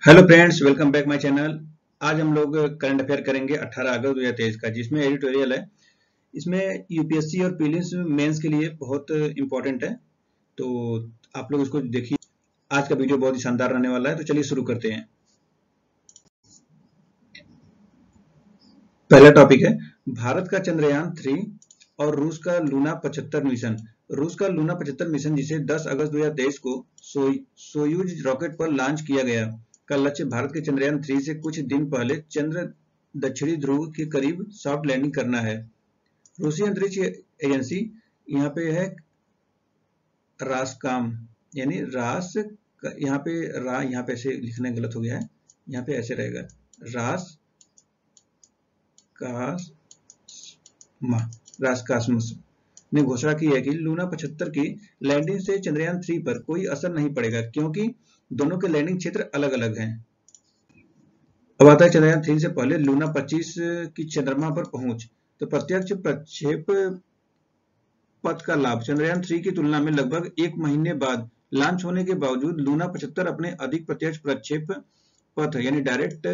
Hello friends, welcome back my channel. आज हम लोग करंट अफेयर करेंगे 18 अगस्त 2023 का, जिसमें एडिटोरियल है। इसमें यूपीएससी और प्रीलिम्स मेंस के लिए बहुत इंपॉर्टेंट है, तो आप लोग इसको देखिए। आज का वीडियो बहुत ही शानदार रहने वाला है, तो चलिए शुरू करते हैं। पहला टॉपिक है भारत का चंद्रयान 3 और रूस का लूना 75 मिशन। रूस का लूना 75 मिशन, जिसे 10 अगस्त 2023 को सोयूज रॉकेट पर लॉन्च किया गया, का लक्ष्य भारत के चंद्रयान 3 से कुछ दिन पहले चंद्र दक्षिणी ध्रुव के करीब सॉफ्ट लैंडिंग करना है। रूसी अंतरिक्ष एजेंसी, यहाँ पे है रासकाम, यानी रास, यहाँ पे यहाँ पे ऐसे लिखना गलत हो गया है, यहाँ पे ऐसे रहेगा रास रासकास्मस ने घोषणा की है कि लूना 75 की लैंडिंग से चंद्रयान 3 पर कोई असर नहीं पड़ेगा, क्योंकि दोनों के लैंडिंग क्षेत्र अलग अलग हैं। अब आता है चंद्रयान 3 से पहले लूना 25 की चंद्रमा पर पहुंच। तो प्रत्यक्ष प्रक्षेप पथ का लाभ। चंद्रयान 3 की तुलना में लगभग एक महीने बाद लॉन्च होने के बावजूद लूना 75 अपने अधिक प्रत्यक्ष प्रक्षेप पथ यानी डायरेक्ट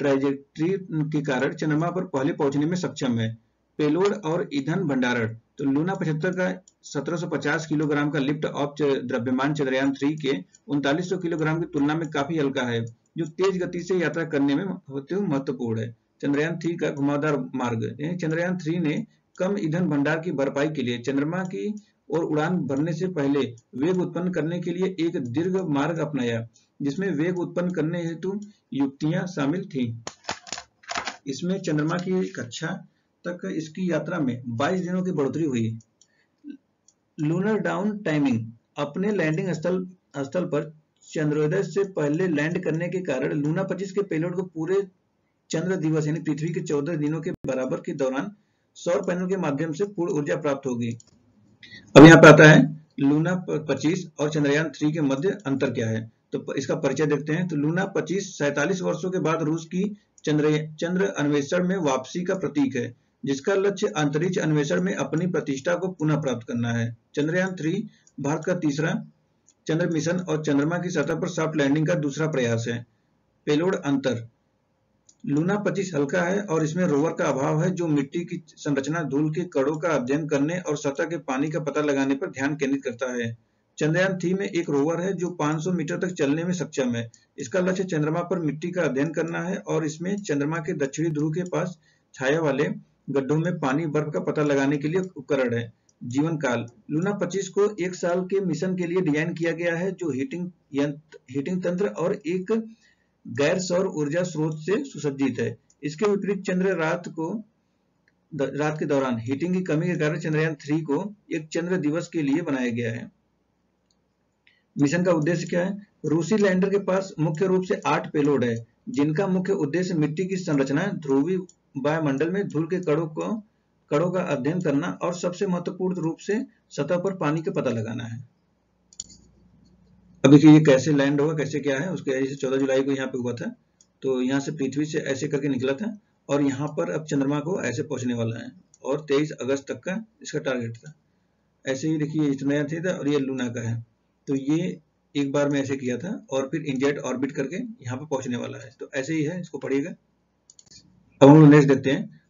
ट्रैजेक्टरी के कारण चंद्रमा पर पहले पहुंचने में सक्षम है। पेलोड और ईंधन भंडारण। तो लूना 75 का 1750 किलोग्राम का लिफ्ट ऑफ द्रव्यमान चंद्रयान 3 के 3900 किलोग्राम की तुलना में काफी हल्का है, जो तेज गति से यात्रा करने में होते हुए महत्वपूर्ण है। चंद्रयान 3 का घुमावदार मार्ग। चंद्रयान 3 ने कम ईंधन भंडार की भरपाई के लिए चंद्रमा की ओर उड़ान भरने से पहले वेग उत्पन्न करने के लिए एक दीर्घ मार्ग अपनाया, जिसमें वेग उत्पन्न करने हेतु युक्तियां शामिल थीं। इसमें चंद्रमा की कक्षा तक इसकी यात्रा में 22 दिनों की बढ़ोतरी हुई। Lunar down timing. अपने लैंडिंग स्थल पर चंद्रोदय से पहले लैंड करने के कारण लूना 25 के पेलोड को पूरे चंद्र दिवस यानी पृथ्वी के 14 दिनों के बराबर के दौरान सौर पैनल के माध्यम से पूर्ण ऊर्जा प्राप्त होगी। अब यहाँ पे आता है लूना 25 और चंद्रयान 3 के मध्य अंतर क्या है, तो इसका परिचय देखते हैं। तो लूना 25 47 वर्षों के बाद रूस की चंद्र अन्वेषण में वापसी का प्रतीक है, जिसका लक्ष्य अंतरिक्ष अन्वेषण में अपनी प्रतिष्ठा को पुनः प्राप्त करना है। चंद्रयान 3 भारत का तीसरा चंद्र मिशन और चंद्रमा की सतह पर सॉफ्ट लैंडिंग का दूसरा प्रयास है। पेलोड अंतर। लूना 25 हल्का है और इसमें रोवर का अभाव है, जो मिट्टी की संरचना, धूल के कणों का अध्ययन करने और सतह के पानी का पता लगाने पर ध्यान केंद्रित करता है। चंद्रयान 3 में एक रोवर है जो 500 मीटर तक चलने में सक्षम है। इसका लक्ष्य चंद्रमा पर मिट्टी का अध्ययन करना है और इसमें चंद्रमा के दक्षिणी ध्रुव के पास छाया वाले गड्ढों में पानी बर्फ का पता लगाने के लिए उपकरण है। जीवन काल। लूना 25 को 1 साल के मिशन के लिए डिजाइन किया गया है, जो हीटिंग तंत्र और एक गैर सौर ऊर्जा स्रोत से सुसज्जित है। इसके विपरीत चंद्र रात के दौरान हीटिंग की कमी के कारण चंद्रयान 3 को एक चंद्र दिवस के लिए बनाया गया है। मिशन का उद्देश्य क्या है? रूसी लैंडर के पास मुख्य रूप से 8 पेलोड है, जिनका मुख्य उद्देश्य मिट्टी की संरचना, ध्रुवीय वायुमंडल में धूल के कणों का अध्ययन करना और सबसे महत्वपूर्ण रूप से सतह पर पानी का पता लगाना है। अब देखिए ये कैसे लैंड होगा, कैसे क्या है उसके। जैसे 14 जुलाई को यहाँ पे हुआ था, तो यहाँ से पृथ्वी से ऐसे करके निकला था और यहाँ पर अब चंद्रमा को ऐसे पहुंचने वाला है और 23 अगस्त तक का इसका टारगेट था। ऐसे ही देखिए चंद्रयान 3 था और ये लूना का है, तो ये एक बार में ऐसे किया था और फिर इनजेट ऑर्बिट करके यहाँ पे पहुंचने वाला है। तो ऐसे ही है, इसको पढ़िएगा। अब हम लोग नेक्स्ट देखते हैं।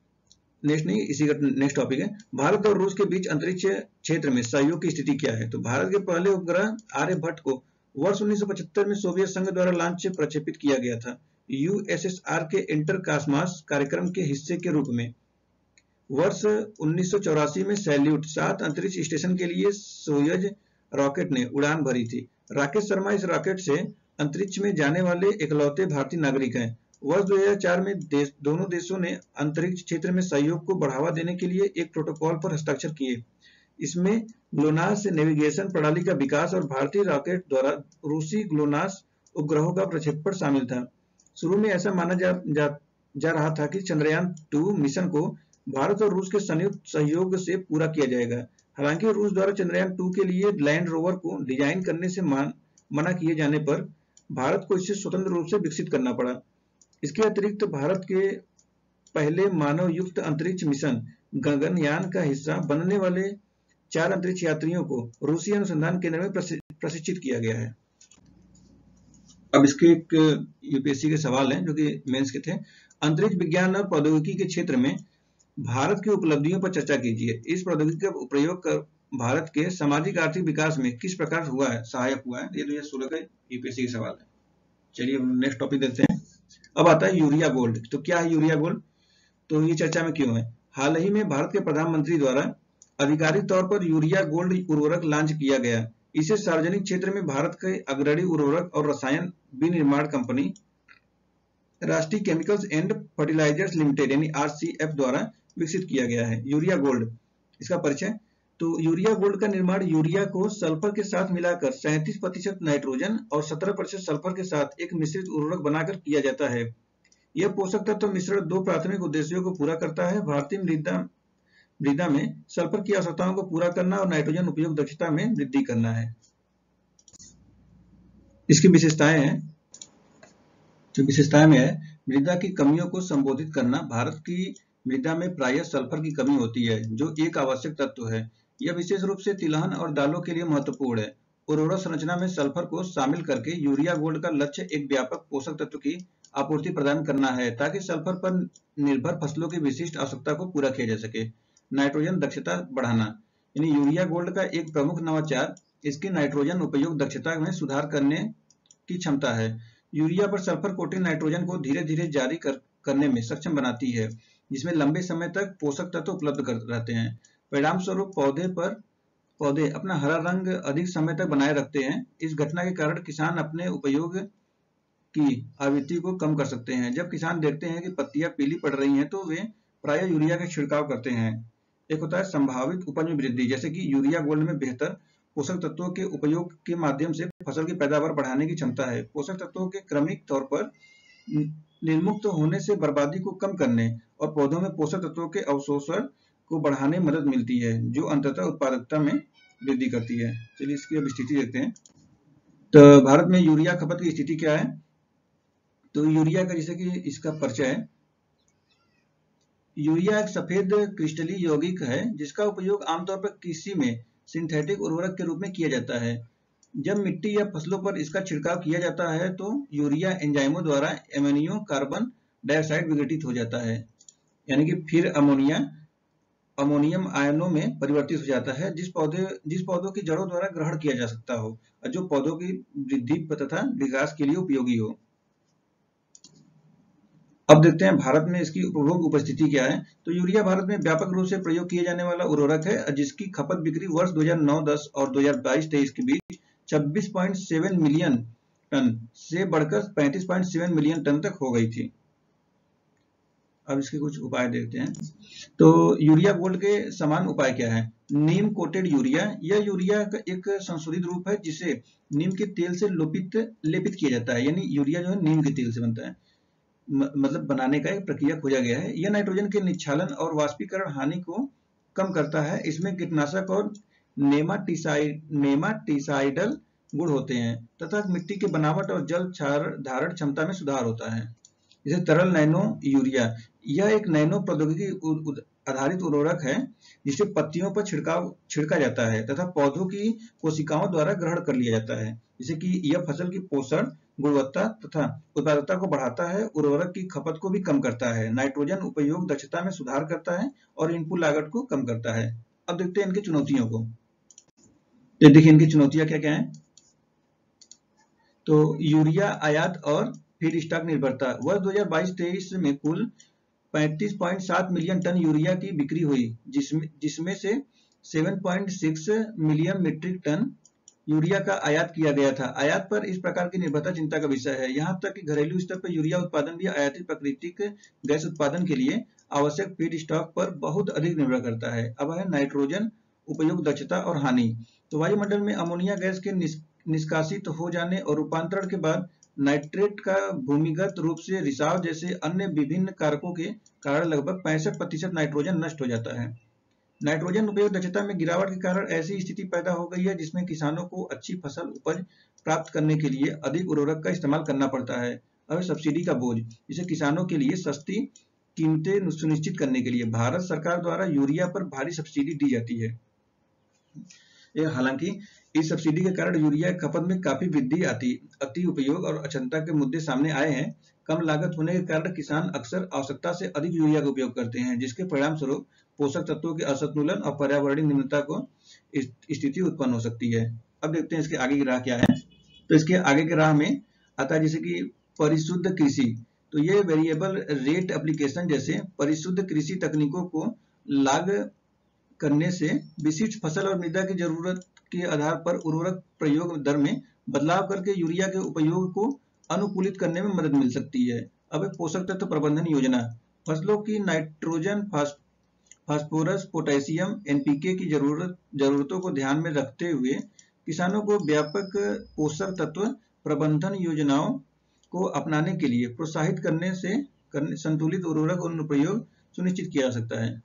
नेक्स्ट नहीं, इसी का नेक्स्ट टॉपिक है, भारत और रूस के बीच अंतरिक्ष क्षेत्र में सहयोग की स्थिति क्या है। तो भारत के पहले उपग्रह आर्यभट्ट को वर्ष 1975 में सोवियत संघ द्वारा लॉन्च प्रक्षेपित किया गया था, यूएसएसआर के इंटरकास्मास कार्यक्रम के हिस्से के रूप में। वर्ष 1984 में सैल्यूट 7 अंतरिक्ष स्टेशन के लिए सोयज रॉकेट ने उड़ान भरी थी। राकेश शर्मा इस रॉकेट से अंतरिक्ष में जाने वाले इकलौते भारतीय नागरिक हैं। वर्ष 2004 में दोनों देशों ने अंतरिक्ष क्षेत्र में सहयोग को बढ़ावा देने के लिए एक प्रोटोकॉल पर हस्ताक्षर किए। इसमें ग्लोनास नेविगेशन प्रणाली का विकास और भारतीय रॉकेट द्वारा रूसी ग्लोनास उपग्रहों का प्रक्षेपण शामिल था। शुरू में ऐसा माना जा रहा था कि चंद्रयान 2 मिशन को भारत और रूस के संयुक्त सहयोग से पूरा किया जाएगा। हालांकि रूस द्वारा चंद्रयान 2 के लिए लैंड रोवर को डिजाइन करने से मना किए जाने पर भारत को इसे स्वतंत्र रूप से विकसित करना पड़ा। इसके अतिरिक्त भारत के पहले मानव युक्त अंतरिक्ष मिशन गगनयान का हिस्सा बनने वाले 4 अंतरिक्ष यात्रियों को रूसी अनुसंधान केंद्र में प्रशिक्षित किया गया है। अब इसके एक यूपीएससी के सवाल हैं जो कि मेंस के थे। अंतरिक्ष विज्ञान और प्रौद्योगिकी के क्षेत्र में भारत की उपलब्धियों पर चर्चा कीजिए। इस प्रौद्योगिकी का प्रयोग कर भारत के सामाजिक आर्थिक विकास में किस प्रकार हुआ है, सहायक हुआ है। ये 2016 का यूपीएससी के सवाल है। चलिए नेक्स्ट टॉपिक देखते हैं। अब आता है यूरिया गोल्ड। तो क्या है यूरिया गोल्ड, तो ये चर्चा में क्यों है। हाल ही में भारत के प्रधानमंत्री द्वारा आधिकारिक तौर पर यूरिया गोल्ड उर्वरक लॉन्च किया गया। इसे सार्वजनिक क्षेत्र में भारत के अग्रणी उर्वरक और रसायन विनिर्माण कंपनी राष्ट्रीय केमिकल्स एंड फर्टिलाइजर्स लिमिटेड यानी आरसीएफ द्वारा विकसित किया गया है। यूरिया गोल्ड, इसका परिचय। तो यूरिया गोल्ड का निर्माण यूरिया को सल्फर के साथ मिलाकर 37% नाइट्रोजन और 17% सल्फर के साथ एक मिश्रित उर्वरक बनाकर किया जाता है। यह पोषक तत्व मिश्रण दो प्राथमिक उद्देश्यों को पूरा करता है। भारतीय मृदा में सल्फर की आवश्यकताओं को पूरा करना और नाइट्रोजन उपयोग दक्षता में वृद्धि करना है। इसकी विशेषताएं हैं, जो विशेषताएं में है, मृदा की कमियों को संबोधित करना। भारत की मृदा में प्रायः सल्फर की कमी होती है जो एक आवश्यक तत्व है। यह विशेष रूप से तिलहन और दालों के लिए महत्वपूर्ण है। उर्वरक संरचना में सल्फर को शामिल करके यूरिया गोल्ड का लक्ष्य एक व्यापक पोषक तत्व की आपूर्ति प्रदान करना है ताकि सल्फर पर निर्भर फसलों की विशिष्ट आवश्यकता को पूरा किया जा सके। नाइट्रोजन दक्षता बढ़ाना, यानी यूरिया गोल्ड का एक प्रमुख नवाचार इसकी नाइट्रोजन उपयोग दक्षता में सुधार करने की क्षमता है। यूरिया पर सल्फर कोटिंग नाइट्रोजन को धीरे धीरे जारी करने में सक्षम बनाती है, जिसमें लंबे समय तक पोषक तत्व उपलब्ध रहते हैं। परिणाम स्वरूप पौधे अपना हरा रंग अधिक समय तक बनाए रखते हैं। इस घटना के कारण किसान अपने उपयोग की आवृत्ति को कम कर सकते हैं। जब किसान देखते हैं कि पत्तियां पीली पड़ रही हैं तो वे प्रायः यूरिया का छिड़काव करते हैं। एक होता है संभावित उपज में वृद्धि, जैसे कि यूरिया गोल्ड में बेहतर पोषक तत्वों के उपयोग के माध्यम से फसल की पैदावार बढ़ाने की क्षमता है। पोषक तत्वों के क्रमिक तौर पर निर्मुक्त होने से बर्बादी को कम करने और पौधों में पोषक तत्वों के अवशोषण को बढ़ाने में मदद मिलती है, जो अंततः उत्पादकता में वृद्धि करती है। चलिए इसकी अब स्थिति देखते हैं। तो भारत में यूरिया खपत की स्थिति क्या है। तो यूरिया का जैसे कि इसका परिचय है। यूरिया एक सफेद क्रिस्टलीय यौगिक है जिसका उपयोग आमतौर पर कृषि में सिंथेटिक उर्वरक के रूप में किया जाता है। जब मिट्टी या फसलों पर इसका छिड़काव किया जाता है तो यूरिया एंजाइमों द्वारा अमोनियो कार्बन डाइऑक्साइड विघटित हो जाता है, यानी कि फिर अमोनियम आयनों में परिवर्तित हो जाता है, जिस पौधों की जड़ों द्वारा ग्रहण किया जा सकता हो और जो पौधों की वृद्धि तथा विकास के लिए उपयोगी हो। अब देखते हैं भारत में इसकी उपभोग उपस्थिति क्या है। तो यूरिया भारत में व्यापक रूप से प्रयोग किए जाने वाला उर्वरक है, जिसकी खपत बिक्री वर्ष 2009-10 और 2022-23 के बीच 26.7 मिलियन टन से बढ़कर 35.7 मिलियन टन तक हो गई थी। अब इसके कुछ उपाय देखते हैं। तो यूरिया गोल्ड के समान उपाय क्या है। नीम कोटेड यूरिया, यह यूरिया का एक संशोधित रूप है जिसे नीम के तेल से लेपित किया जाता है, यानी यूरिया जो है नीम के तेल से बनता है, मतलब बनाने का एक प्रक्रिया खोजा गया है। यह नाइट्रोजन के निच्छालन और वाष्पीकरण हानि को कम करता है। इसमें कीटनाशक और नेमाटीसाइडल गुण होते हैं तथा मिट्टी की बनावट और जल धारण क्षमता में सुधार होता है। जैसे तरल नैनो यूरिया, यह एक नैनो प्रौद्योगिकी आधारित उर्वरक है जिसे पत्तियों पर छिड़का जाता है तथा पौधों की कोशिकाओं द्वारा ग्रहण कर लिया जाता है, जिससे कि यह फसल की पोषण गुणवत्ता तथा उत्पादकता को बढ़ाता है। उर्वरक की खपत को भी कम करता है, नाइट्रोजन उपयोग दक्षता में सुधार करता है और इनपुट लागत को कम करता है। अब देखते हैं इनकी चुनौतियों को। तो देखिए इनकी चुनौतियां क्या क्या है। तो यूरिया आयात और फीड स्टॉक निर्भरता। वर्ष 2022-23 में कुल 35.7 मिलियन टन यूरिया की बिक्री हुई, जिसमें से 7.6 मिलियन मीट्रिक टन यूरिया का आयात किया गया था। आयात पर इस प्रकार की निर्भरता चिंता का विषय है। यहाँ तक कि घरेलू स्तर पर यूरिया उत्पादन भी आयातित प्राकृतिक गैस उत्पादन के लिए आवश्यक फीड स्टॉक पर बहुत अधिक निर्भर करता है। अब है नाइट्रोजन उपयोग दक्षता और हानि। तो वायुमंडल में अमोनिया गैस के निष्कासित हो जाने और रूपांतरण के बाद नाइट्रेट का भूमिगत रूप से रिसाव जैसे अन्य विभिन्न कारकों के कारण लगभग 65% नाइट्रोजन नष्ट हो जाता है। नाइट्रोजन उपयोग दक्षता में गिरावट के कारण ऐसी स्थिति पैदा हो गई है जिसमें किसानों को अच्छी फसल उपज प्राप्त करने के लिए अधिक उर्वरक का इस्तेमाल करना पड़ता है। और सब्सिडी का बोझ, जिसे किसानों के लिए सस्ती कीमतें सुनिश्चित करने के लिए भारत सरकार द्वारा यूरिया पर भारी सब्सिडी दी जाती है। हालांकि इस सब्सिडी के कारण यूरिया खपत में काफी वृद्धि अति उपयोग और अक्षमता के मुद्दे सामने आए हैं। कम लागत होने के कारण किसान अक्सर आवश्यकता से अधिक यूरिया का उपयोग करते हैं, जिसके परिणाम स्वरूप पोषक तत्वों के असंतुलन और पर्यावरणीय निम्नता को स्थिति उत्पन्न हो सकती है। अब देखते हैं इसके आगे की राह क्या है। तो इसके आगे की राह में आता है जैसे कि परिशुद्ध कृषि। तो ये वेरिएबल रेट एप्लीकेशन जैसे परिशुद्ध कृषि तकनीकों को लागू करने से विशिष्ट फसल और मृदा की जरूरत के आधार पर उर्वरक प्रयोग दर में बदलाव करके यूरिया के उपयोग को अनुकूलित करने में मदद मिल सकती है। अब पोषक तत्व प्रबंधन योजना फसलों की नाइट्रोजन, फास्फोरस, पोटेशियम, एनपीके की जरूरतों को ध्यान में रखते हुए किसानों को व्यापक पोषक तत्व प्रबंधन योजनाओं को अपनाने के लिए प्रोत्साहित करने से संतुलित उर्वरक अनुप्रयोग सुनिश्चित किया जा सकता है।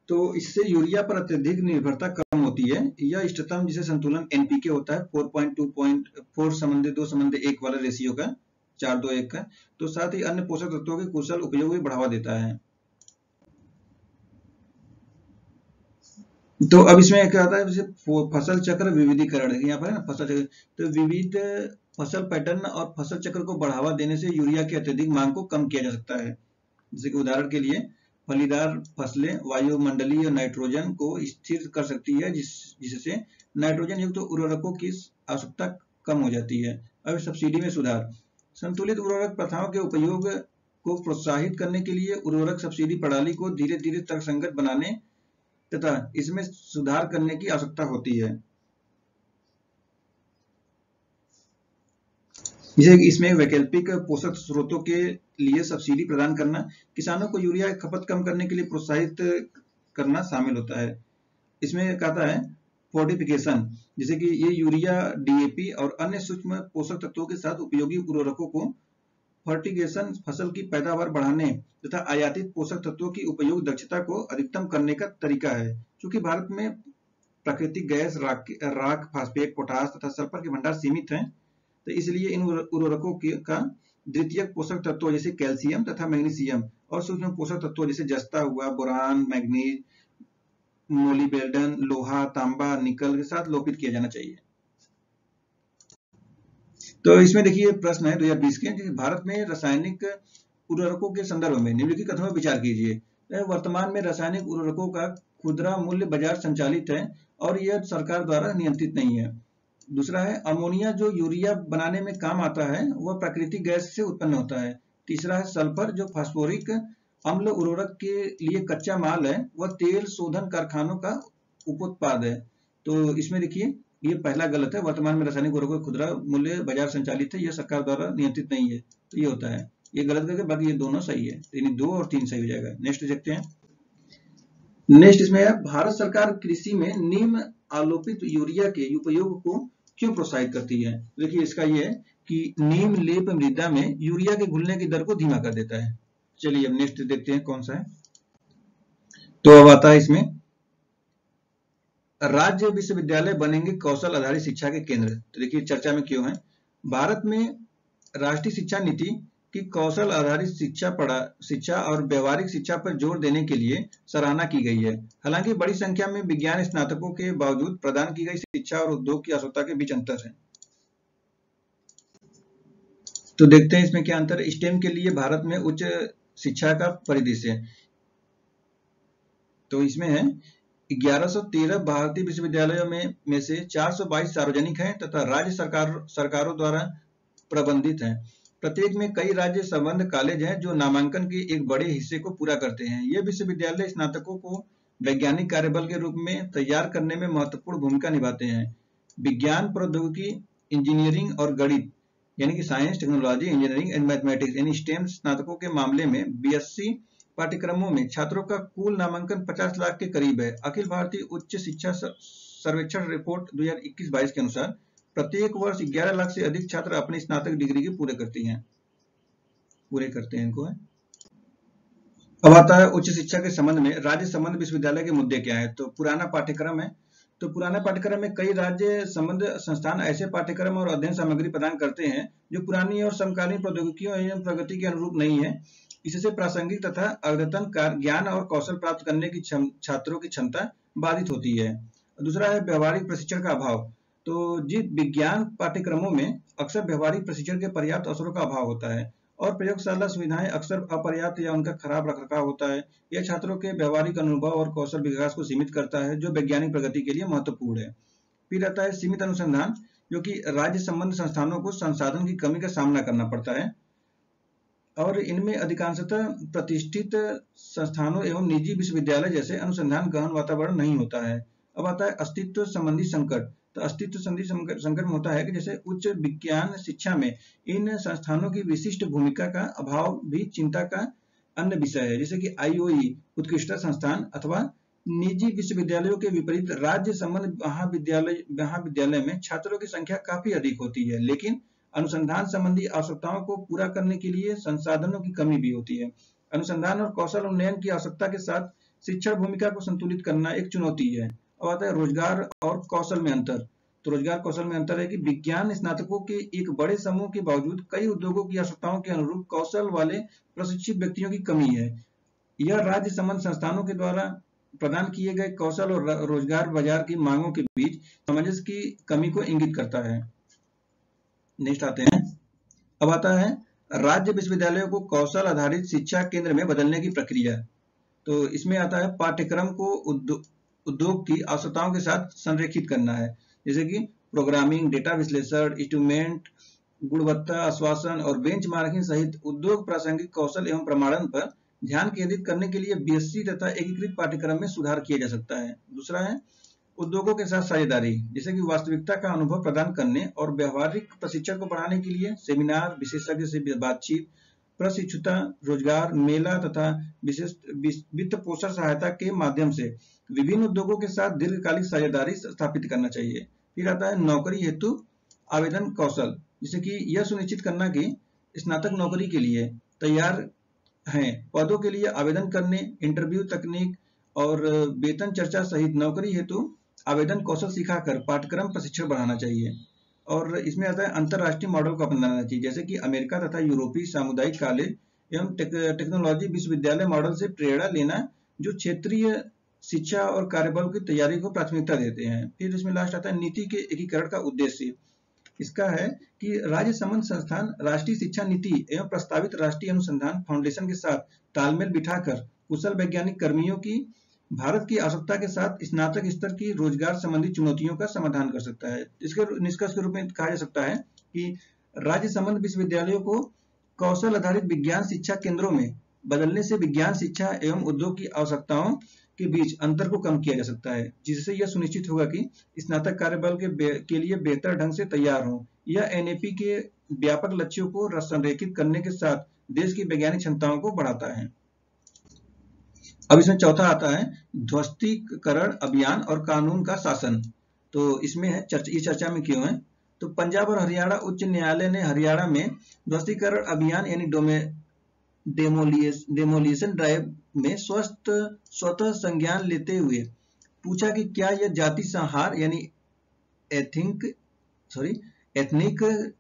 तो इससे यूरिया पर अत्यधिक निर्भरता कम होती है। यह इष्टतम जिसे संतुलन एनपीके होता है 4.2.4:1 वाला रेशियो का 4:2:1 का, तो साथ ही अन्य पोषक तत्वों के कुशल उपयोग भी बढ़ावा देता है। तो अब इसमें क्या होता है, जैसे फसल चक्र विविधीकरण है यहाँ पर ना, फसल चक्र, तो विविध फसल पैटर्न और फसल चक्र को बढ़ावा देने से यूरिया की अत्यधिक मांग को कम किया जा सकता है। जैसे कि उदाहरण के लिए फलीदार फसलें वायुमंडलीय नाइट्रोजन को स्थिर कर सकती है, जिससे नाइट्रोजन युक्त उर्वरकों की आवश्यकता कम हो जाती है। अब सब्सिडी में सुधार, संतुलित उर्वरक प्रथाओं के उपयोग को प्रोत्साहित करने के लिए उर्वरक सब्सिडी प्रणाली को धीरे धीरे तर्कसंगत बनाने तथा इसमें सुधार करने की आवश्यकता होती है। जैसे इसमें वैकल्पिक पोषक स्रोतों के लिए सब्सिडी प्रदान करना, किसानों को यूरिया की खपत कम करने के लिए प्रोत्साहित करना शामिल होता है। इसमें कहता है फोर्टिफिकेशन, जैसे कि ये यूरिया, डीएपी और अन्य सूक्ष्म पोषक तत्वों के साथ उपयोगी उर्वरकों को फर्टिगेशन फसल की पैदावार बढ़ाने तथा आयातित पोषक तत्वों की उपयोग दक्षता को अधिकतम करने का तरीका है। क्योंकि भारत में प्राकृतिक गैस, राख, फास्फेट, पोटास तथा सल्फर के भंडार सीमित हैं, तो इसलिए इन उर्वरकों का द्वितीयक पोषक तत्वों जैसे कैल्शियम तथा मैग्नीशियम और सूक्ष्म पोषक तत्वों जैसे जस्ता हुआ, बोरान, मैग्नीज, मोलिब्डेनम, लोहा, तांबा, निकल के साथ लोपित किया जाना चाहिए। तो इसमें देखिए प्रश्न है 2020 के, भारत में रासायनिक उर्वरकों के संदर्भ में निम्नलिखित कथनों पर विचार कीजिए। वर्तमान में रासायनिक उर्वरकों का खुदरा मूल्य बाजार संचालित है और यह सरकार द्वारा नियंत्रित नहीं है। दूसरा है अमोनिया, जो यूरिया बनाने में काम आता है, वह प्राकृतिक गैस से उत्पन्न होता है। तीसरा है सल्फर, जो फास्फोरिक अम्ल उर्वरक के लिए कच्चा माल है, वह तेल शोधन कारखानों का उपोत्पाद है। तो इसमें देखिए ये पहला गलत है, वर्तमान में रासायनिक उर्वरकों का खुदरा मूल्य बाजार संचालित है, यह सरकार द्वारा नियंत्रित नहीं है, तो ये होता है, ये गलत करके बाकी ये दोनों सही है, यानी 2 और 3 सही हो जाएगा। नेक्स्ट देखते हैं। नेक्स्ट इसमें है भारत सरकार कृषि में नीम आलोपित यूरिया के उपयोग को क्यों प्रोत्साहित करती है। देखिए इसका ये है कि नीम लेप मृदा में यूरिया के घुलने की दर को धीमा कर देता है। चलिए अब नेक्स्ट देखते हैं कौन सा है। तो अब आता है इसमें राज्य विश्वविद्यालय बनेंगे कौशल आधारित शिक्षा के केंद्र। तो देखिए चर्चा में क्यों है। भारत में राष्ट्रीय शिक्षा नीति की कौशल आधारित शिक्षा और व्यवहारिक शिक्षा पर जोर देने के लिए सराहना की गई है। हालांकि बड़ी संख्या में विज्ञान स्नातकों के बावजूद प्रदान की गई शिक्षा और उद्योग की आवश्यकता के बीच अंतर है। तो देखते हैं इसमें क्या अंतर है। स्टेम के लिए भारत में उच्च शिक्षा का परिदृश्य, तो इसमें है 1113 भारतीय विश्वविद्यालयों में से 422 सार्वजनिक हैं तथा राज्य सरकारों द्वारा प्रबंधित हैं। प्रत्येक में कई राज्य संबद्ध कॉलेज हैं जो नामांकन के एक बड़े हिस्से को पूरा करते हैं। ये विश्वविद्यालय स्नातकों को वैज्ञानिक कार्यबल के रूप में तैयार करने में महत्वपूर्ण भूमिका निभाते हैं। विज्ञान, प्रौद्योगिकी, इंजीनियरिंग और गणित यानी कि science, technology, engineering and mathematics यानी स्टेम स्नातकों के मामले में बीएससी पाठ्यक्रमों में छात्रों का कुल नामांकन 50 लाख के करीब है। अखिल भारतीय उच्च शिक्षा सर्वेक्षण रिपोर्ट 2021-22 के अनुसार प्रत्येक वर्ष 11 लाख से अधिक छात्र अपनी स्नातक डिग्री के पूरे करते हैं इनको है। अब आता है उच्च शिक्षा के संबंध में राज्य संबंध विश्वविद्यालय के मुद्दे क्या है। तो पुराना पाठ्यक्रम है, तो पुराना पाठ्यक्रम में कई राज्य संबंध संस्थान ऐसे पाठ्यक्रम और अध्ययन सामग्री प्रदान करते हैं जो पुरानी और समकालीन प्रौद्योगिकियों एवं प्रगति के अनुरूप नहीं है। इससे प्रासंगिक तथा अद्यतन ज्ञान और कौशल प्राप्त करने की छात्रों की क्षमता बाधित होती है। दूसरा है व्यवहारिक प्रशिक्षण का अभाव। तो जिस विज्ञान पाठ्यक्रमों में अक्सर व्यवहारिक प्रशिक्षण के पर्याप्त अवसरों का अभाव होता है और प्रयोगशाला सुविधाएं अक्सर अपर्याप्त या उनका खराब रखरखाव होता है। यह छात्रों के व्यवहारिक अनुभव और कौशल विकास को सीमित करता है, जो वैज्ञानिक प्रगति के लिए महत्वपूर्ण है। फिर आता है सीमित अनुसंधान, जो कि राज्य संबंध संस्थानों को संसाधन की कमी का सामना करना पड़ता है और इनमें अधिकांशतः प्रतिष्ठित संस्थानों एवं निजी विश्वविद्यालय जैसे अनुसंधान गहन वातावरण नहीं होता है। अब आता है अस्तित्व संबंधी संकट। तो अस्तित्व संबंधी संकट में होता है कि जैसे उच्च विज्ञान शिक्षा में इन संस्थानों की विशिष्ट भूमिका का अभाव भी चिंता का अन्य विषय है, जैसे कि आईओई उत्कृष्टता संस्थान अथवा निजी विश्वविद्यालयों के विपरीत राज्य संबंध महाविद्यालय में छात्रों की संख्या काफी अधिक होती है, लेकिन अनुसंधान संबंधी आवश्यकताओं को पूरा करने के लिए संसाधनों की कमी भी होती है। अनुसंधान और कौशल उन्नयन की आवश्यकता के साथ शिक्षण भूमिका को संतुलित करना एक चुनौती है। अब आता है रोजगार और कौशल में अंतर। तो रोजगार कौशल में अंतर है कि विज्ञान स्नातकों के एक बड़े समूह के बावजूद कई उद्योगों की आवश्यकताओं के अनुरूप कौशल वाले प्रशिक्षित व्यक्तियों की कमी है। यह राज्य संबंध संस्थानों के द्वारा प्रदान किए गए कौशल और रोजगार बाजार की मांगों के बीच सामंजस्य की कमी को इंगित करता है। नेक्स्ट आते हैं। अब आता है राज्य विश्वविद्यालयों को कौशल आधारित शिक्षा केंद्र में बदलने की प्रक्रिया। तो इसमें आता है पाठ्यक्रम को उद्योग की आवश्यकताओं के साथ संरेखित करना है, जैसे कि प्रोग्रामिंग, डेटा विश्लेषण, इंस्ट्रूमेंट, गुणवत्ता आश्वासन और बेंचमार्किंग सहित उद्योग प्रासंगिक कौशल एवं प्रमाणन पर ध्यान केंद्रित करने के लिए बीएससी तथा एकीकृत पाठ्यक्रम में सुधार किया जा सकता है। दूसरा है उद्योगों के साथ साझेदारी, जैसे कि वास्तविकता का अनुभव प्रदान करने और व्यावहारिक प्रशिक्षण को बढ़ाने के लिए सेमिनार, विशेषज्ञ से बातचीत, प्रशिक्षुता, रोजगार मेला तथा विशेष वित्त पोषण सहायता के माध्यम से विभिन्न उद्योगों के साथ दीर्घकालिक साझेदारी स्थापित करना चाहिए। फिर आता है नौकरी हेतु आवेदन कौशल, जैसे कि यह सुनिश्चित करना कि स्नातक नौकरी के लिए तैयार हैं, पदों के लिए आवेदन करने, इंटरव्यू तकनीक और वेतन चर्चा सहित नौकरी हेतु आवेदन कौशल सिखाकर पाठ्यक्रम प्रशिक्षण बढ़ाना चाहिए। और इसमें आता है अंतरराष्ट्रीय मॉडल को अपनाना चाहिए, जैसे कि अमेरिका तथा यूरोपीय सामुदायिक कॉलेज एवं टेक्नोलॉजी विश्वविद्यालय मॉडल से प्रेरणा लेना, जो क्षेत्रीय शिक्षा और कार्यबल की तैयारी को प्राथमिकता देते हैं। फिर इसमें लास्ट आता है नीति के एकीकरण का उद्देश्य। इसका है कि राज्य संबंध संस्थान राष्ट्रीय शिक्षा नीति एवं प्रस्तावित राष्ट्रीय अनुसंधान फाउंडेशन के साथ तालमेल बिठाकर कुशल वैज्ञानिक कर्मियों की भारत की आवश्यकता के साथ स्नातक स्तर की रोजगार संबंधी चुनौतियों का समाधान कर सकता है। इसके निष्कर्ष के रूप में कहा जा सकता है कि राज्य संबंध विश्वविद्यालयों को कौशल आधारित विज्ञान शिक्षा केंद्रों में बदलने से विज्ञान शिक्षा एवं उद्योग की आवश्यकताओं के बीच अंतर को कम किया जा सकता है, जिससे यह सुनिश्चित होगा कि स्नातक कार्यबल के लिए बेहतर ढंग से तैयार हो। यह एनएपी के व्यापक लक्ष्यों को संरेखित करने के साथ देश की वैज्ञानिक क्षमताओं को बढ़ाता है। अब इसमें चौथा आता है ध्वस्तीकरण अभियान और कानून का शासन। तो इसमें है ये चर्चा में क्यों है। तो पंजाब और हरियाणा उच्च न्यायालय ने हरियाणा में ध्वस्तीकरण अभियान यानी डेमोलिशन ड्राइव में स्वतः संज्ञान लेते हुए पूछा कि क्या यह जाति संहार यानी एथनिक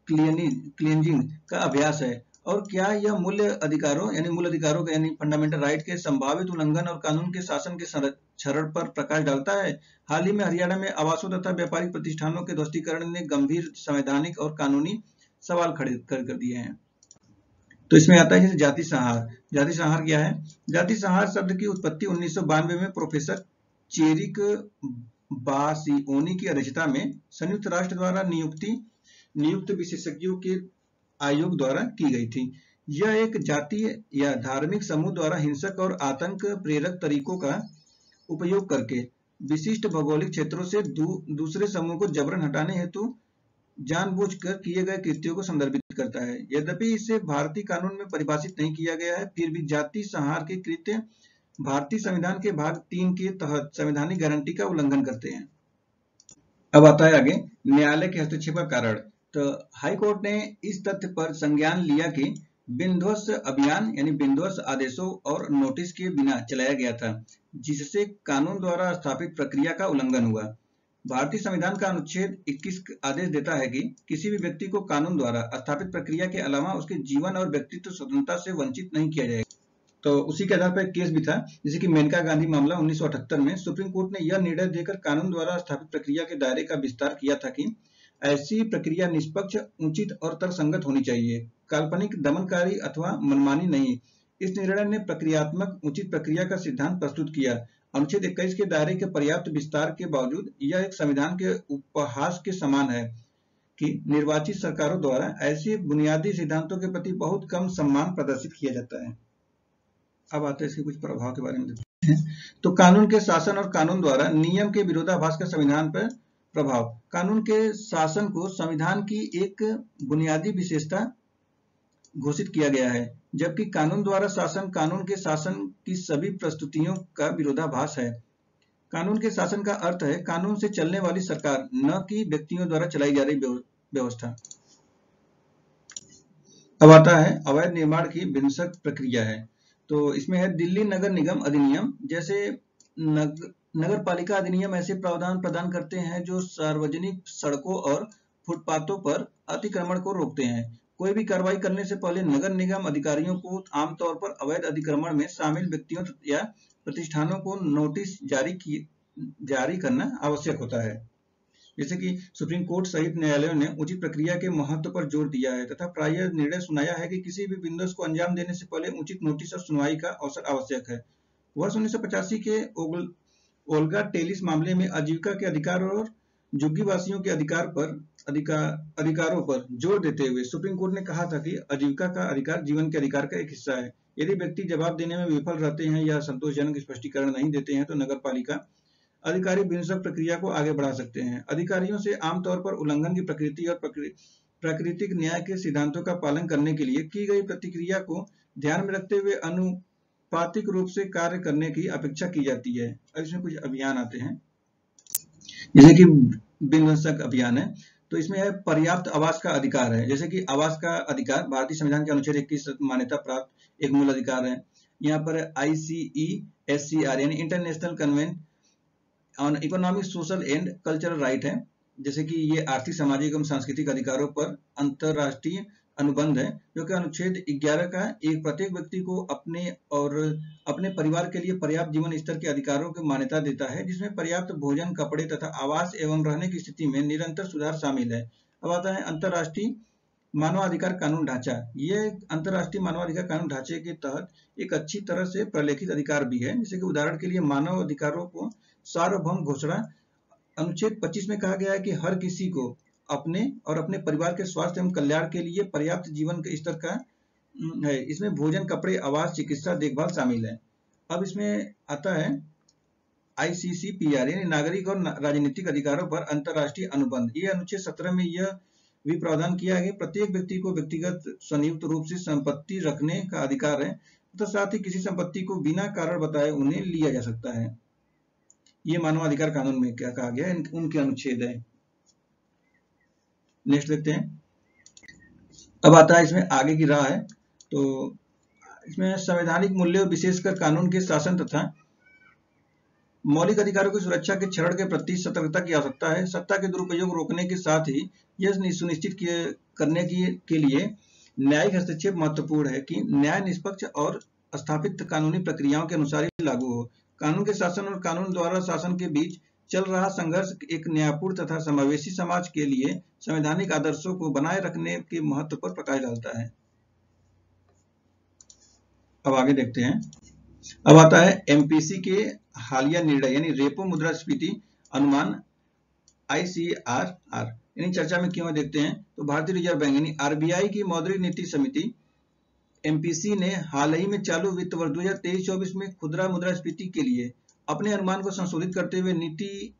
क्लींजिंग का अभ्यास है और क्या यह मूल अधिकारों का यानी फंडामेंटल राइट के संभावित उल्लंघन और कानून के शासन के क्षरण पर प्रकाश डालता है। हाल ही में हरियाणा में आवासों तथा व्यापारिक प्रतिष्ठानों के ध्वस्तीकरण ने गंभीर संवैधानिक और कानूनी सवाल खड़े कर दिए हैं। तो इसमें आता है जैसे जाति संहार। जाति संहार क्या है। जाति संहार शब्द की उत्पत्ति 1992 में प्रोफेसर चेरिक बासिओनी की अध्यक्षता में संयुक्त राष्ट्र द्वारा नियुक्त विशेषज्ञों के आयोग द्वारा की गई थी। यह एक जातीय या धार्मिक समूह द्वारा हिंसक और आतंक प्रेरक तरीकों का उपयोग करके विशिष्ट भौगोलिक क्षेत्रों से दूसरे समूह को जबरन हटाने हेतु जानबूझकर किए गए कृत्यों को संदर्भित करता है। यद्यपि इसे भारतीय कानून में परिभाषित नहीं किया गया है, फिर भी जाति संहार के कृत्य भारतीय संविधान के भाग 3 के तहत संवैधानिक गारंटी का उल्लंघन करते हैं। अब आता है आगे न्यायालय के हस्तक्षेप का कारण। तो हाई कोर्ट ने इस तथ्य पर संज्ञान लिया कि बिनध्वस्त अभियान यानी बिनध्वस्त आदेशों और नोटिस के बिना चलाया गया था, जिससे कानून द्वारा स्थापित प्रक्रिया का उल्लंघन हुआ। भारतीय संविधान का अनुच्छेद 21 आदेश देता है कि किसी भी व्यक्ति को कानून द्वारा स्थापित प्रक्रिया के अलावा उसके जीवन और व्यक्तित्व स्वतंत्रता से वंचित नहीं किया जाएगा। तो उसी के आधार पर एक केस भी था, जैसे कि मेनका गांधी मामला 1978 में सुप्रीम कोर्ट ने यह निर्णय देकर कानून द्वारा स्थापित प्रक्रिया के दायरे का विस्तार किया था कि ऐसी प्रक्रिया निष्पक्ष, उचित और तर्कसंगत होनी चाहिए, काल्पनिक, दमनकारी अथवा मनमानी नहीं। इस निर्णय ने प्रक्रियात्मक उचित प्रक्रिया का सिद्धांत प्रस्तुत किया। अनुच्छेद 21 के दायरे के पर्याप्त विस्तार के बावजूद यह एक संविधान के उपहास के समान है कि निर्वाचित सरकारों द्वारा ऐसे बुनियादी सिद्धांतों के प्रति बहुत कम सम्मान प्रदर्शित किया जाता है। अब आते हैं इसके कुछ प्रभाव के बारे में देखते हैं। तो कानून के शासन और कानून द्वारा नियम के विरोधाभास का संविधान पर प्रभाव। कानून के शासन को संविधान की एक बुनियादी विशेषता घोषित किया गया है, जबकि कानून द्वारा शासन कानून के शासन की सभी प्रस्तुतियों का विरोधाभास है। कानून के शासन का अर्थ है कानून से चलने वाली सरकार, न कि व्यक्तियों द्वारा चलाई जा रही व्यवस्था। अब आता है अवैध निर्माण की विध्वंसक प्रक्रिया है। तो इसमें है दिल्ली नगर निगम अधिनियम जैसे नगर पालिका अधिनियम ऐसे प्रावधान प्रदान करते हैं जो सार्वजनिक सड़कों और फुटपाथों पर अतिक्रमण को रोकते हैं। कोई भी कार्रवाई करने से पहले नगर निगम अधिकारियों को आमतौर पर अवैध अतिक्रमण में शामिल व्यक्तियों या प्रतिष्ठानों को नोटिस जारी करना आवश्यक होता है। जैसे कि सुप्रीम कोर्ट सहित न्यायालयों ने उचित प्रक्रिया के महत्व पर जोर दिया है तथा प्रायः निर्णय सुनाया है कि किसी भी विध्वंस को अंजाम देने से पहले उचित नोटिस और सुनवाई का अवसर आवश्यक है। वर्ष 1985 के ओल्गा टेलिस मामले में आजीविका के अधिकार और झुग्गीवासियों के अधिकारों पर जोर देते हुए सुप्रीम कोर्ट ने कहा था कि आजीविका का अधिकार जीवन के अधिकार का एक हिस्सा है। यदि व्यक्ति जवाब देने में विफल रहते हैं या संतोषजनक स्पष्टीकरण नहीं देते हैं तो नगर पालिका अधिकारी विध्वंसक प्रक्रिया को आगे बढ़ा सकते हैं। अधिकारियों से आमतौर पर उल्लंघन की प्रकृति और प्राकृतिक न्याय के सिद्धांतों का पालन करने के लिए की गई प्रतिक्रिया को ध्यान में रखते हुए अनुपातिक रूप से कार्य करने की अपेक्षा की जाती है। अब इसमें कुछ अभियान आते हैं, जैसे कि विध्वंसक अभियान है। तो इसमें है पर्याप्त आवास का अधिकार है, जैसे कि आवास का अधिकार भारतीय संविधान के अनुच्छेद 21 मान्यता प्राप्त एक मूल अधिकार है। यहाँ पर ICESCR यानी international convention on economic, social and cultural right है, जैसे कि ये आर्थिक, सामाजिक एवं सांस्कृतिक अधिकारों पर अंतरराष्ट्रीय अनुबंध है, जो कि अनुच्छेद 11 का एक प्रत्येक व्यक्ति को अपने और अपने परिवार के लिए पर्याप्त जीवन स्तर के अधिकारों की मान्यता देता है, जिसमें पर्याप्त भोजन, कपड़े तथा आवास एवं रहने की स्थिति में निरंतर सुधार शामिल है। अब आता है अंतरराष्ट्रीय मानवाधिकार कानून ढांचा। ये अंतरराष्ट्रीय मानवाधिकार कानून ढांचे के तहत एक अच्छी तरह से प्रलेखित अधिकार भी है, जैसे कि उदाहरण के लिए मानव अधिकारों को सार्वभौम घोषणा। अनुच्छेद 25 में कहा गया है कि हर किसी को अपने और अपने परिवार के स्वास्थ्य एवं कल्याण के लिए पर्याप्त जीवन के स्तर का है। इसमें भोजन, कपड़े, आवास, चिकित्सा देखभाल शामिल है। अब इसमें आता है ICCPR यानी नागरिक और राजनीतिक अधिकारों पर अंतरराष्ट्रीय अनुबंध। ये अनुच्छेद 17 में यह भी प्रावधान किया है कि प्रत्येक व्यक्ति को व्यक्तिगत स्वनियुक्त रूप से संपत्ति रखने का अधिकार है तथा साथ ही किसी संपत्ति को बिना कारण बताए उन्हें लिया जा सकता है। ये मानवाधिकार कानून में क्या कहा गया है, उनके अनुच्छेद है। नेक्स्ट देखते हैं। अब आता है इसमें आगे की राह है। तो इसमें संवैधानिक मूल्यों, विशेषकर कानून के शासन तथा मौलिक अधिकारों की सुरक्षा के क्षरण के प्रति सतर्कता की आवश्यकता है। सत्ता के दुरुपयोग रोकने के साथ ही यह सुनिश्चित करने के लिए न्यायिक हस्तक्षेप महत्वपूर्ण है कि न्याय निष्पक्ष और स्थापित कानूनी प्रक्रियाओं के अनुसार ही लागू हो। कानून के शासन और कानून द्वारा शासन के बीच चल रहा संघर्ष एक न्यायपूर्ण तथा समावेशी समाज के लिए संवैधानिक आदर्शों को बनाए रखने के महत्व पर प्रकाश डालता है। अब आगे देखते हैं। अब आता है MPC के हालिया निर्णय यानी रेपो मुद्रास्फीति अनुमान ICRR यानी चर्चा में क्यों देखते हैं। तो भारतीय रिजर्व बैंक यानी RBI की मौद्रिक नीति समिति MPC ने हाल ही में चालू वित्त वर्ष 2023-24 में खुदरा मुद्रास्फीति के लिए अपने अनुमान को संशोधित करते हुए नीति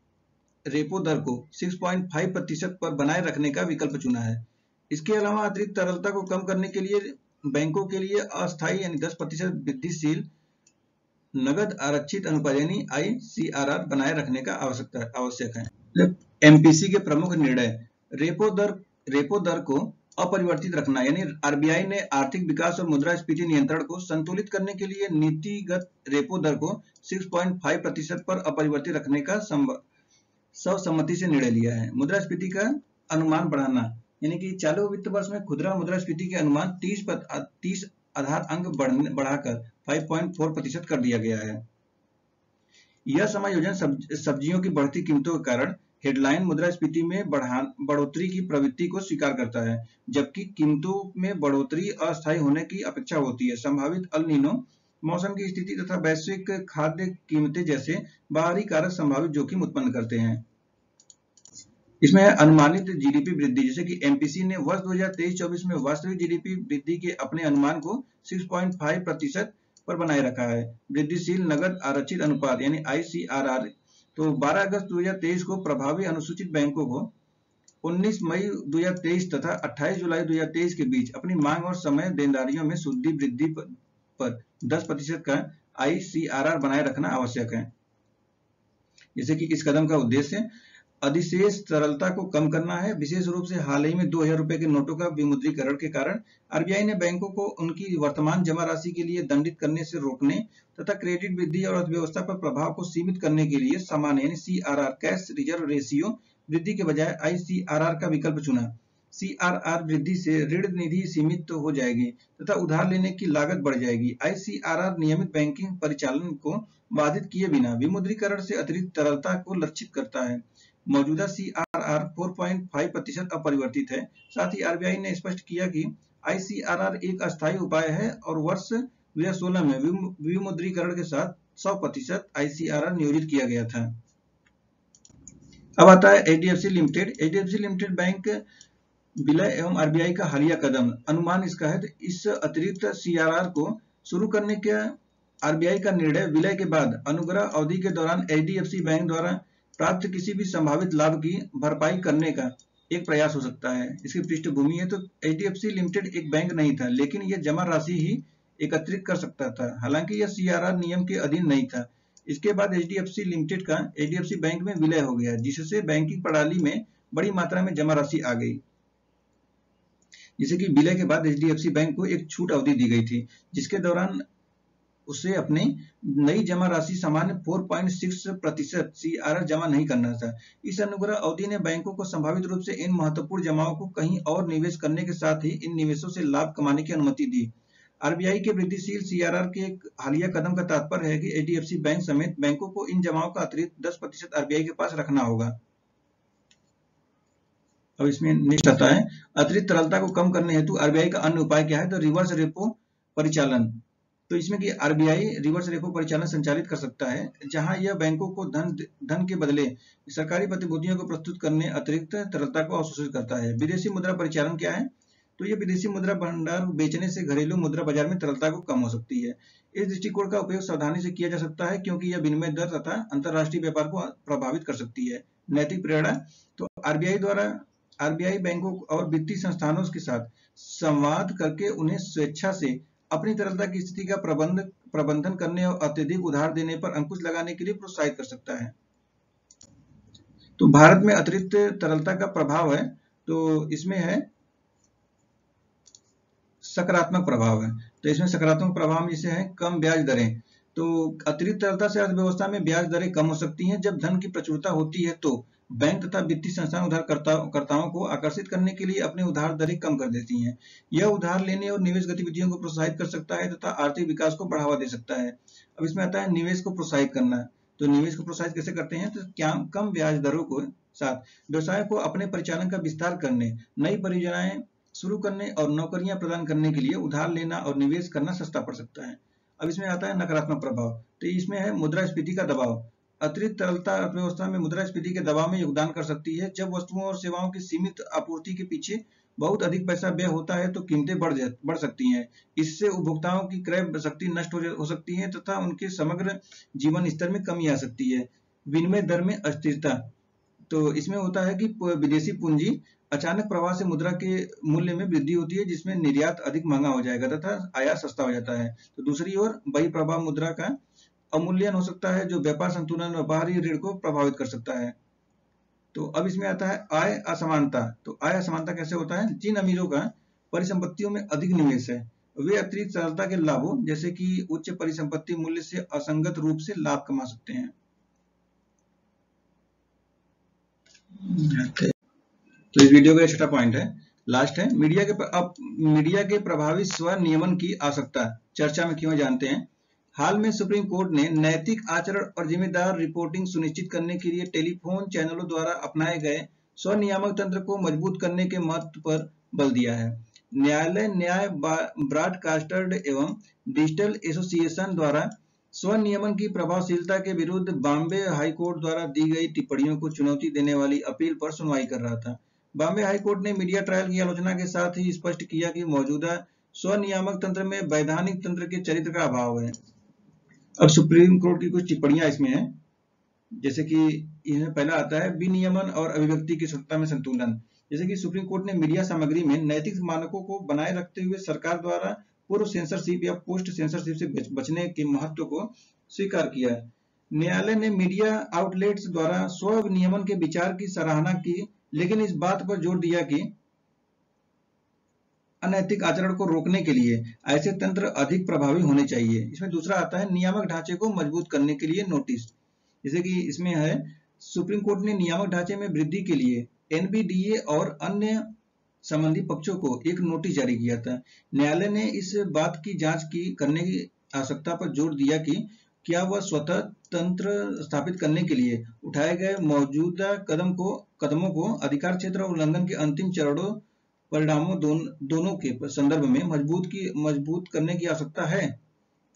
रेपो दर को 6.5% पर बनाए रखने का विकल्प चुना है। इसके अलावा अतिरिक्त तरलता को कम करने के लिए बैंकों के लिए अस्थायी यानी 10% वृद्धिशील नगद आरक्षित अनुपात यानी ICRR बनाए रखने का आवश्यक है। MPC के प्रमुख निर्णय रेपो दर को अपरिवर्तित रखना यानी RBI ने आर्थिक विकास और मुद्रास्फीति नियंत्रण को संतुलित करने के लिए नीतिगत रेपो दर को 6.5% पर अपरिवर्तित रखने का सर्वसम्मति से निर्णय लिया है। मुद्रास्फीति का अनुमान बढ़ाना यानी कि चालू वित्त वर्ष में खुदरा मुद्रास्फीति के अनुमान 30 आधार अंक बढ़ाकर 5.4% कर दिया गया है। यह समायोजन सब्जियों की बढ़ती कीमतों के कारण हेडलाइन मुद्रास्फीति में बढ़ोतरी की प्रवृत्ति को स्वीकार करता है, जबकि कीमतों में बढ़ोतरी अस्थायी होने की अपेक्षा होती है। संभावित अल नीनो मौसम की स्थिति तथा वैश्विक खाद्य कीमतें जैसे बाहरी कारक संभावित जोखिम उत्पन्न करते हैं। इसमें अनुमानित जीडीपी वृद्धि, जैसे कि एमपीसी ने वर्ष 2023-24 में वास्तविक जीडीपी वृद्धि के अपने अनुमान को 6.5% पर बनाए रखा है। वृद्धिशील नगद आरक्षित अनुपात यानी आईसीआरआर तो 12 अगस्त 2023 को प्रभावी अनुसूचित बैंकों को 19 मई 2023 तथा 28 जुलाई 2023 के बीच अपनी मांग और समय देनदारियों में शुद्ध वृद्धि पर 10% का आईसीआरआर बनाए रखना आवश्यक है। जैसे कि इस कदम का उद्देश्य अधिशेष तरलता को कम करना है। विशेष रूप से हाल ही में 2000 रुपए के नोटों का विमुद्रीकरण के कारण आरबीआई ने बैंकों को उनकी वर्तमान जमा राशि के लिए दंडित करने से रोकने तथा क्रेडिट वृद्धि और अर्थव्यवस्था पर प्रभाव को सीमित करने के लिए सामान्य यानी सीआरआर कैश रिजर्व रेशियो वृद्धि के बजाय आईसीआरआर का विकल्प चुना। सीआरआर वृद्धि से ऋण निधि सीमित हो जाएगी तथा उधार लेने की लागत बढ़ जाएगी। आईसीआरआर नियमित बैंकिंग परिचालन को बाधित किए बिना विमुद्रीकरण से अतिरिक्त तरलता को लक्षित करता है। मौजूदा सीआरआर 4.5% अपरिवर्तित है। साथ ही आरबीआई ने स्पष्ट किया कि आईसीआरआर एक अस्थायी उपाय है और वर्ष 2016 में विमुद्रीकरण के साथ 100% आईसीआरआर नियोजित किया गया था। अब आता है HDFC limited. HDFC limited bank विलय एवं आरबीआई का हालिया कदम। अनुमान इसका है इस अतिरिक्त सीआरआर को शुरू करने के आरबीआई का निर्णय विलय के बाद अनुग्रह अवधि के दौरान एचडीएफसी बैंक द्वारा प्राप्त किसी भी संभावित लाभ की भरपाई करने का एक प्रयास हो सकता है। इसकी पृष्ठभूमि है तो एचडीएफसी लिमिटेड एक बैंक नहीं था, लेकिन यह जमा राशि ही एकत्रित कर सकता था। हालांकि यह सीआरआर नियम के अधीन नहीं था। इसके बाद एचडीएफसी लिमिटेड का एचडीएफसी बैंक में विलय हो गया, जिससे बैंकिंग प्रणाली में बड़ी मात्रा में जमा राशि आ गई। जैसे कि विलय के बाद एचडीएफसी बैंक को एक छूट अवधि दी गई थी, जिसके दौरान उसे अपनी नई जमा राशि सामान्य 4.6% सीआरआर जमा नहीं करना था। इस अनुग्रह अवधि ने बैंकों को संभावित रूप से इन महत्वपूर्ण जमाओं को कहीं और निवेश करने के साथ ही इन निवेशों से लाभ कमाने की अनुमति दी। आरबीआई के वृद्धिशील सीआरआर के एक हालिया कदम का तात्पर्य है कि एचडीएफसी बैंक समेत बैंकों को इन जमाओं का अतिरिक्त 10% आरबीआई के पास रखना होगा। अब इसमें नेक्स्ट आता है अतिरिक्त तरलता को कम करने हेतु आरबीआई का अन्य उपाय क्या है, तो रिवर्स रेपो परिचालन। तो इसमें कि आरबीआई रिवर्स रेपो परिचालन संचालित कर सकता है, जहां यह बैंकों को धन के बदले सरकारी प्रतिभूतियों को प्रस्तुत करने अतिरिक्त तरलता को अवशोषित करता है। विदेशी मुद्रा परिचालन क्या है, तो यह विदेशी मुद्रा भंडार बेचने से घरेलू मुद्रा बाजार में तरलता को कम हो सकती है। इस दृष्टिकोण का उपयोग सावधानी से किया जा सकता है, क्योंकि यह विनिमय दर तथा अंतरराष्ट्रीय व्यापार को प्रभावित कर सकती है। नैतिक प्रेरणा, तो आरबीआई बैंकों और वित्तीय संस्थानों के साथ संवाद करके उन्हें स्वेच्छा से अपनी तरलता की स्थिति का प्रबंधन करने और अत्यधिक उधार देने पर अंकुश लगाने के लिए प्रोत्साहित कर सकता है। तो भारत में अतिरिक्त तरलता का प्रभाव है, तो इसमें है सकारात्मक प्रभाव है। तो इसमें सकारात्मक प्रभाव जैसे है कम ब्याज दरें। तो अतिरिक्त तरलता से अर्थव्यवस्था में ब्याज दरें कम हो सकती हैं। जब धन की प्रचुरता होती है तो बैंक तथा वित्तीय संस्थान उधारकर्ताओं को आकर्षित करने के लिए अपने उधार दरें कम कर देती हैं। यह उधार लेने और निवेश गतिविधियों को प्रोत्साहित कर सकता है तथा आर्थिक विकास को बढ़ावा दे सकता है। अब इसमें आता है निवेश को प्रोत्साहित करना। तो निवेश को प्रोत्साहित कैसे करते हैं, तो कम ब्याज दरों के साथ व्यवसाय को अपने परिचालन का विस्तार करने, नई परियोजनाएं शुरू करने और नौकरियां प्रदान करने के लिए उधार लेना और निवेश करना सस्ता पड़ सकता है। अब इसमें आता है नकारात्मक प्रभाव। तो इसमें है मुद्रास्फीति का दबाव। अतिरिक्त तरलता अर्थव्यवस्था में मुद्रास्फीति के दबाव में योगदान कर सकती है। जब वस्तुओं और सेवाओं की सीमित आपूर्ति के पीछे बहुत अधिक पैसा व्यय होता है तो कीमतें बढ़ सकती हैं। इससे उपभोक्ताओं की क्रय शक्ति नष्ट हो सकती है तथा उनके समग्र जीवन स्तर में कमी आ सकती है। विनिमय दर में अस्थिरता, तो इसमें होता है कि विदेशी पूंजी अचानक प्रवाह से मुद्रा के मूल्य में वृद्धि होती है, जिसमें निर्यात अधिक महंगा हो जाएगा तथा आयात सस्ता हो जाता है। तो दूसरी ओर बहिर्प्रवाह मुद्रा का अवमूल्यन हो सकता है, जो व्यापार संतुलन और बाहरी ऋण को प्रभावित कर सकता है। तो अब इसमें आता है आय असमानता। तो आय असमानता कैसे होता है, जिन अमीरों का परिसंपत्तियों में अधिक निवेश है वे अतिरिक्त तरलता के लाभों जैसे कि उच्च परिसंपत्ति मूल्य से असंगत रूप से लाभ कमा सकते हैं। तो इस वीडियो का छोटा पॉइंट है लास्ट है मीडिया के प्रभावी स्वनियमन की आवश्यकता, चर्चा में क्यों, जानते हैं। हाल में सुप्रीम कोर्ट ने नैतिक आचरण और जिम्मेदार रिपोर्टिंग सुनिश्चित करने के लिए टेलीफोन चैनलों द्वारा अपनाए गए स्वनियामक तंत्र को मजबूत करने के महत्व पर बल दिया है। न्याय ब्रॉडकास्टर एवं डिजिटल एसोसिएशन द्वारा स्वनियमन की प्रभावशीलता के विरुद्ध बॉम्बे हाईकोर्ट द्वारा दी गई टिप्पणियों को चुनौती देने वाली अपील पर सुनवाई कर रहा था। बॉम्बे हाईकोर्ट ने मीडिया ट्रायल की आलोचना के साथ ही स्पष्ट किया कि मौजूदा स्वनियामक तंत्र में वैधानिक तंत्र के चरित्र का अभाव है। अब सुप्रीम कोर्ट की कुछ टिप्पणियां इसमें है, जैसे कि इसमें पहला आता है विनियमन और अभिव्यक्ति की स्वतंत्रता में संतुलन। जैसे कि सुप्रीम कोर्ट ने मीडिया सामग्री में नैतिक मानकों को बनाए रखते हुए सरकार द्वारा पूर्व सेंसरशिप या पोस्ट सेंसरशिप से बचने के महत्व को स्वीकार किया है। न्यायालय ने मीडिया आउटलेट्स द्वारा स्व नियमन के विचार की सराहना की, लेकिन इस बात पर जोर दिया कि अनैतिक आचरण को रोकने के लिए ऐसे तंत्र अधिक प्रभावी होने चाहिए। इसमें दूसरा आता है नियामक ढांचे को मजबूत करने के लिए नोटिस। जैसे कि इसमें है सुप्रीम कोर्ट ने नियामक ढांचे में वृद्धि के लिए एनबीडीए और अन्य संबंधी पक्षों को एक नोटिस जारी किया था। न्यायालय ने इस बात की जांच करने की आवश्यकता पर जोर दिया कि क्या वह स्वतः तंत्र स्थापित करने के लिए उठाए गए मौजूदा कदमों को अधिकार क्षेत्र और उल्लंघन के अंतिम चरणों परिणामों दोनों के संदर्भ में मजबूत करने की आवश्यकता है।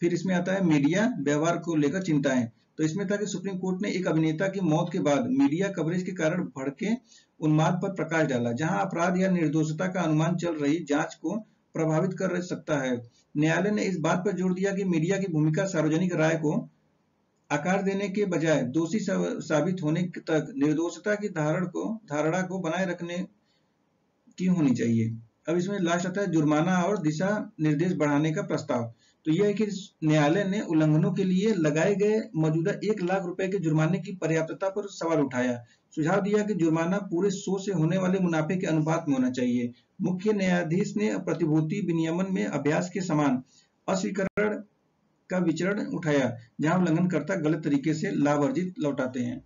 फिर इसमें आता है मीडिया व्यवहार को लेकर चिंताएं। तो इसमें था कि सुप्रीम कोर्ट ने एक अभिनेता की मौत के बाद मीडिया कवरेज के कारण भड़के उन्माद पर प्रकाश डाला, जहां अपराध या निर्दोषता का अनुमान चल रही जांच को प्रभावित कर सकता है। न्यायालय ने इस बात पर जोर दिया कि मीडिया की भूमिका सार्वजनिक राय को आकार देने के बजाय दोषी साबित होने तक निर्दोषता की धारणा को बनाए रखने की होनी चाहिए। अब इसमें लास्ट आता है जुर्माना और दिशा निर्देश बढ़ाने का प्रस्ताव। तो यह है कि न्यायालय ने उल्लंघनों के लिए लगाए गए मौजूदा 1 लाख रुपए के जुर्माने की पर्याप्तता पर सवाल उठाया। सुझाव दिया कि जुर्माना पूरे 100 से होने वाले मुनाफे के अनुपात में होना चाहिए। मुख्य न्यायाधीश ने प्रतिभूति विनियमन में अभ्यास के समान अस्वीकरण का विचरण उठाया, जहां उल्लंघनकर्ता गलत तरीके से लाभ अर्जित लौटाते हैं।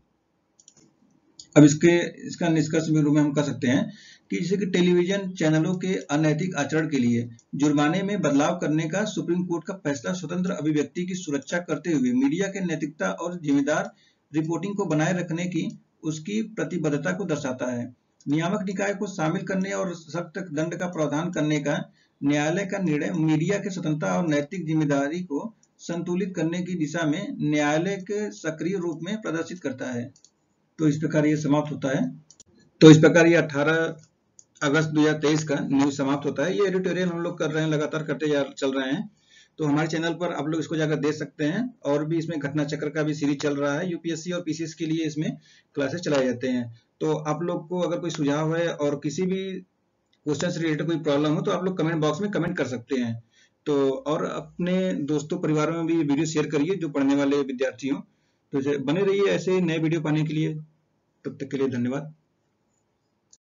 अब इसका निष्कर्ष में हम कह सकते हैं कि जैसे कि टेलीविजन चैनलों के अनैतिक आचरण के लिए जुर्माने में बदलाव करने का सुप्रीम कोर्ट का फैसला स्वतंत्र अभिव्यक्ति की सुरक्षा करते हुए मीडिया के नैतिकता और जिम्मेदार रिपोर्टिंग को बनाए रखने की उसकी प्रतिबद्धता को दर्शाता है। नियामक निकाय को शामिल करने और सख्त दंड का प्रावधान करने का न्यायालय का निर्णय मीडिया की स्वतंत्रता और नैतिक जिम्मेदारी को संतुलित करने की दिशा में न्यायालय के सक्रिय रूप में प्रदर्शित करता है। तो इस प्रकार ये समाप्त होता है। तो इस प्रकार ये 18 अगस्त 2023 का न्यूज समाप्त होता है। ये एडिटोरियल हम लोग कर रहे हैं, लगातार करते चल रहे हैं। तो हमारे चैनल पर आप लोग इसको जाकर देख सकते हैं। और भी इसमें घटना चक्र का भी सीरीज चल रहा है। यूपीएससी और पीसीएस के लिए इसमें क्लासेस चलाए जाते हैं। तो आप लोग को अगर कोई सुझाव है और किसी भी क्वेश्चन से रिलेटेड कोई प्रॉब्लम हो तो आप लोग कमेंट बॉक्स में कमेंट कर सकते हैं। तो और अपने दोस्तों परिवारों में भी वीडियो शेयर करिए जो पढ़ने वाले विद्यार्थी हों। तो बने रहिए ऐसे नए वीडियो पाने के लिए। तब तक के लिए धन्यवाद।